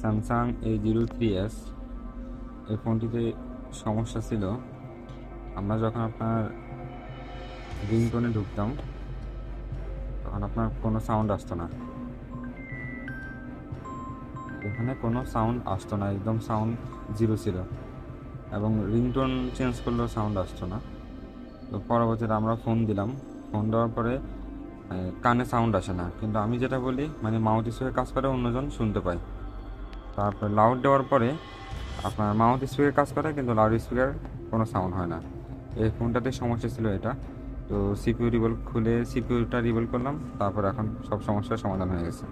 Samsung A03S। এই ফোনটিতে সমস্যা ছিল, আমরা যখন আপনার রিংটোনে ঢুকতাম তখন আপনার কোনো সাউন্ড আসতো না, এখানে কোনো সাউন্ড আসতো না, একদম সাউন্ড জিরো ছিল, এবং রিংটোন চেঞ্জ করলেও সাউন্ড আসতো না। তো পরবর্তীতে আমরা ফোন দিলাম, ফোন দেওয়ার পরে কানে সাউন্ড আসে না, কিন্তু আমি যেটা বলি মানে মাউথ স্পিকার কাজ করে, অন্যজন শুনতে পায়। তারপরে লাউড দেওয়ার পরে আপনার মাউথ স্পিকার কাজ করে, কিন্তু লাউড স্পিকার কোনো সাউন্ড হয় না। এই ফোনটাতে সমস্যা ছিল এটা। তো সিপিইউ রিভলভ খুলে সিপিইউটা রিভলভ করলাম, তারপর এখন সব সমস্যার সমাধান হয়ে গেছে।